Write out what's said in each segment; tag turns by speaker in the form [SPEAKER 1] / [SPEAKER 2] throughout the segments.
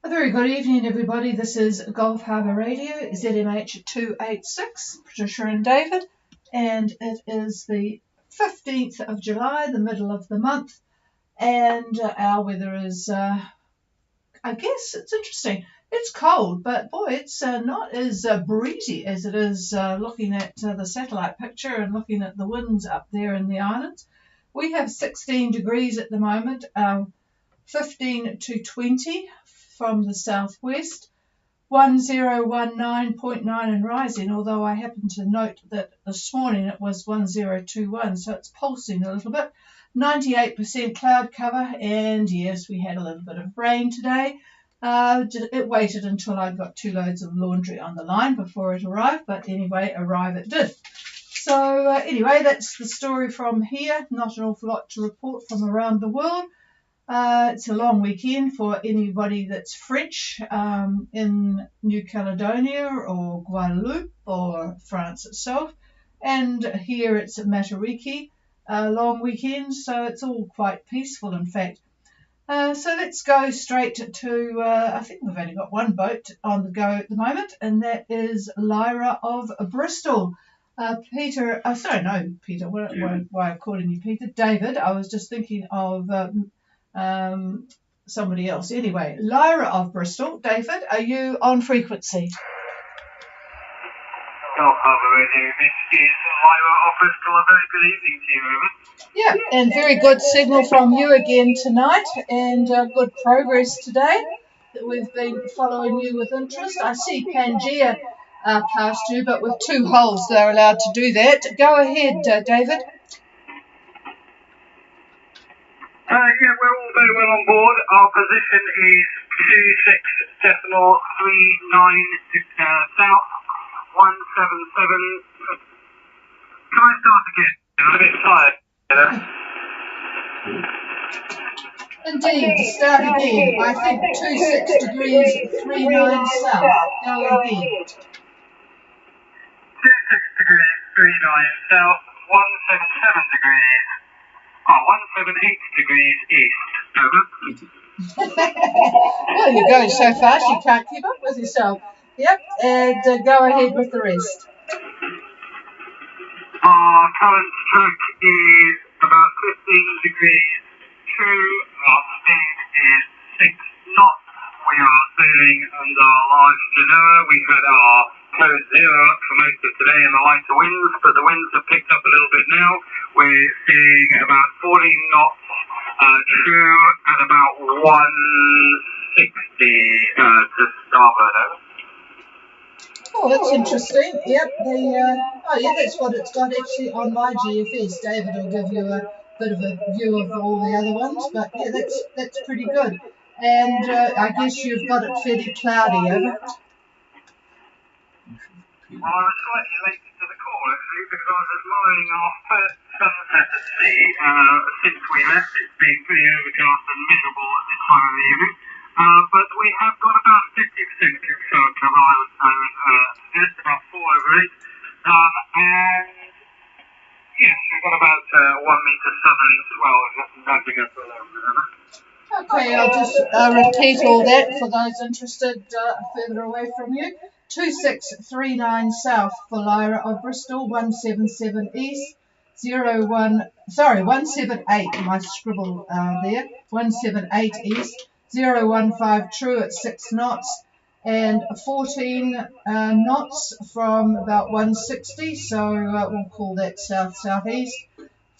[SPEAKER 1] A very good evening, everybody. This is Gulf Harbour Radio, ZMH 286, Patricia and David, and it is the 15th of July, the middle of the month, and our weather is, I guess it's interesting. It's cold, but boy, it's not as breezy as it is looking at the satellite picture and looking at the winds up there in the islands. We have 16 degrees at the moment, 15 to 20 from the southwest, 1019.9 and rising, although I happen to note that this morning it was 1021, so it's pulsing a little bit. 98% cloud cover, and yes, we had a little bit of rain today. It waited until I got 2 loads of laundry on the line before it arrived, but anyway, arrive it did. So anyway, that's the story from here. Not an awful lot to report from around the world. It's a long weekend for anybody that's French in New Caledonia or Guadeloupe or France itself. And here it's at Matariki, a long weekend, so it's all quite peaceful, in fact. So let's go straight to, I think we've only got one boat on the go at the moment, and that is Lyra of Bristol. Peter, Peter, why I'm calling you Peter? David, I was just thinking of somebody else. Anyway, Lyra of Bristol. David, are you on frequency?
[SPEAKER 2] Gulf Harbour Radio, this is Lyra of Bristol. A very good evening to you, over.
[SPEAKER 1] Yeah, and very good signal from you again tonight, and good progress today that we've been following you with interest. I see Pangea past you, but with 2 holes they're allowed to do that. Go ahead, David.
[SPEAKER 2] Yeah, we're all very well on board. Our position is 26.39 south, 177. Can I start again? I'm a bit tired.
[SPEAKER 1] Indeed, start again. I think 26 degrees 39 south. Go ahead.
[SPEAKER 2] 26 degrees 39 south, 177 degrees. 178 degrees east. Over.
[SPEAKER 1] Well, you're going so fast you can't keep up with yourself. Yep, and go ahead with the rest.
[SPEAKER 2] Our current stroke is about 15 degrees 2. Our speed is 6 knots. We are sailing under large genoa. We had our close zero up for most of today in the lighter winds, but the winds have picked up a little bit now. We're seeing about 14 knots true at about 160 to starboard. Over.
[SPEAKER 1] Oh, that's interesting. Yep. That's what it's got actually on my GFS. David will give you a bit of a view of all the other ones, but yeah, that's pretty good. And I guess you've got it fairly cloudy, over.
[SPEAKER 2] Well, I was slightly late to the call, actually, because I was admiring our first sunset at sea. Since we left, it's been pretty overcast and miserable at this time of the evening. But we have got about 50% cloud cover, I would suggest, about 4 over 8. And, yes, we've got about 1 metre southerly swell, just nudging us along.
[SPEAKER 1] Okay, I'll just repeat all that for those interested further away from you. 2639 south for Lyra of Bristol, 177 east, 178, my scribble there, 178 east, 015 true at 6 knots, and 14 knots from about 160, so we'll call that south-southeast.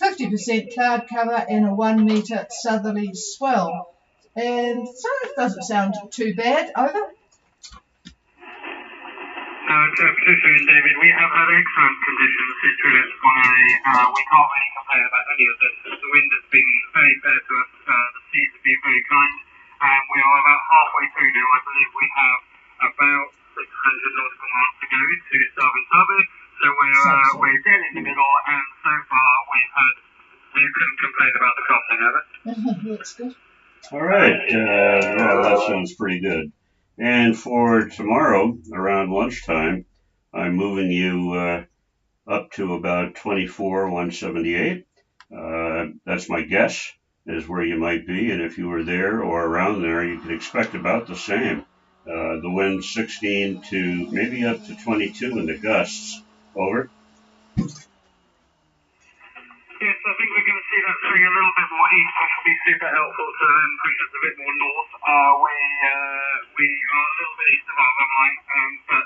[SPEAKER 1] 50% cloud cover and a 1 metre southerly swell. And so it doesn't sound too bad, over.
[SPEAKER 2] Patricia and David, we have had excellent conditions since we left Monet. We can't really complain about any of this. The wind has been very fair to us. The seas have been very kind. We are about halfway through now. I believe we have about 600 nautical miles to go to Starboard Harbour. So we're dead in the middle, and so far we couldn't complain about the crossing, have it?
[SPEAKER 1] That's good.
[SPEAKER 3] All right. Well, that sounds pretty good. And for tomorrow, around lunchtime, I'm moving you up to about 24, 178. That's my guess. is where you might be, and if you were there or around there, you could expect about the same. The wind 16 to maybe up to 22 in the gusts. Over.
[SPEAKER 2] Yes, I think we're going to see that swing a little bit more east, which will be super helpful to then push us a bit more north. We are a little bit east of Harbour line, but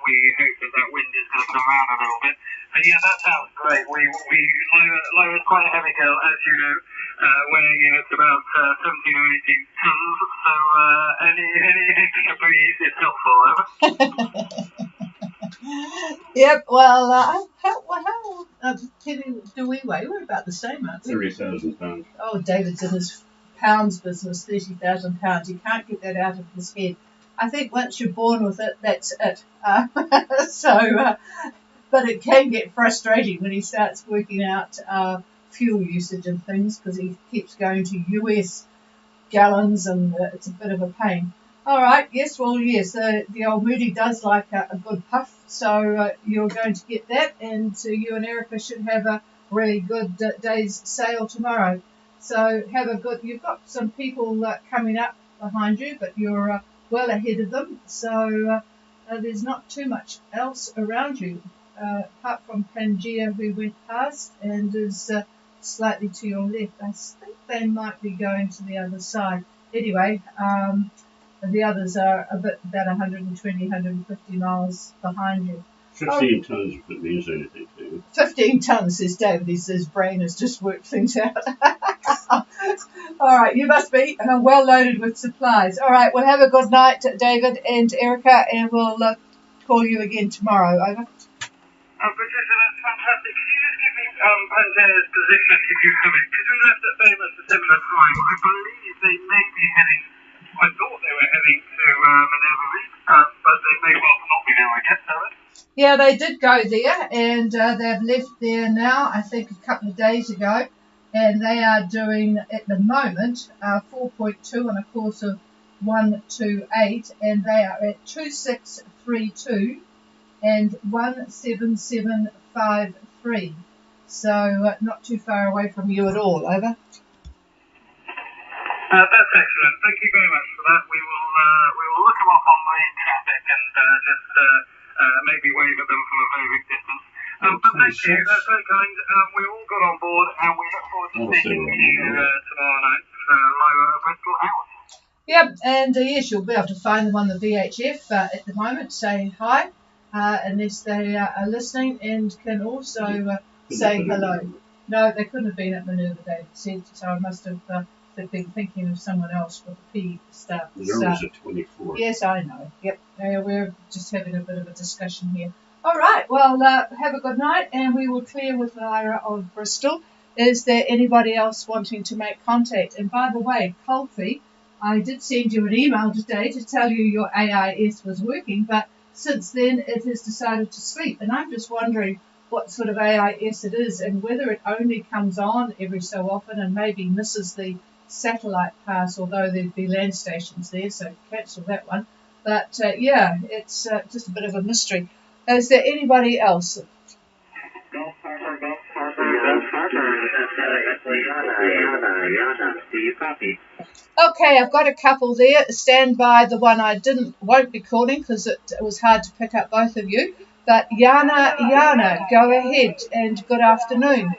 [SPEAKER 2] we hope that that wind is going to come around a little bit. And yeah, that sounds great. Lower's quite a heavy girl, as you know, weighing in at about 17 or 18 tons. So any extra breeze is helpful. Over.
[SPEAKER 1] Yep, well, how heavy do we weigh? We're about the same, aren't we?
[SPEAKER 3] 30,000 pounds.
[SPEAKER 1] Oh, David's in his pounds business, 30,000 pounds. You can't get that out of his head. I think once you're born with it, that's it. But it can get frustrating when he starts working out fuel usage and things because he keeps going to US gallons and it's a bit of a pain. All right, yes, the old Moody does like a good puff, so you're going to get that, and you and Erica should have a really good day's sail tomorrow. So you've got some people coming up behind you, but you're well ahead of them, so there's not too much else around you, apart from Pangea, who went past and is slightly to your left. I think they might be going to the other side. Anyway, the others are about 120, 150 miles behind you.
[SPEAKER 3] 15 tons, if it means anything to you.
[SPEAKER 1] 15 tons, says David. His brain has just worked things out. All right, you must be well loaded with supplies. All right, well, have a good night, David and Erica, and we'll call you again tomorrow. Over.
[SPEAKER 2] Patricia, that's fantastic. Can you just give me Pangea's position, if you have it? Because we left at famous a similar time. I believe they may be heading. I thought they were heading to Minerva Reef, but they may well not be now, I guess, have they?
[SPEAKER 1] Yeah, they did go there, and they've left there now, I think a couple of days ago, and they are doing, at the moment, 4.2 on a course of 128, and they are at 2632 and 17753. So not too far away from you at all, over.
[SPEAKER 2] That's excellent. Thank you very much for that. We will look them up on the traffic and just maybe wave at them from a very big distance. But thank you. That's very kind. We're all good on board, and we look forward to speaking to you tomorrow night for Lyra Bristol House.
[SPEAKER 1] Yep, and yes, you'll be able to find them on the VHF at the moment. Say hi, unless they are listening, and can also say hello. No, they couldn't have been at Minerva, David said, so I must have been thinking of someone else with a P start.
[SPEAKER 3] Minerva's at 24.
[SPEAKER 1] Yes, I know. Yep, we're just having a bit of a discussion here. All right, well, have a good night, and we will clear with Lyra of Bristol. Is there anybody else wanting to make contact? And by the way, Colfie, I did send you an email today to tell you your AIS was working, but since then it has decided to sleep, and I'm just wondering what sort of AIS it is and whether it only comes on every so often and maybe misses the satellite pass, although there'd be land stations there, so cancel that one. But yeah, it's just a bit of a mystery. Is there anybody else?
[SPEAKER 2] Harbour, do you copy?
[SPEAKER 1] Okay, I've got a couple there. Stand by. The one I won't be calling because it was hard to pick up both of you. But Yana, go ahead and good afternoon.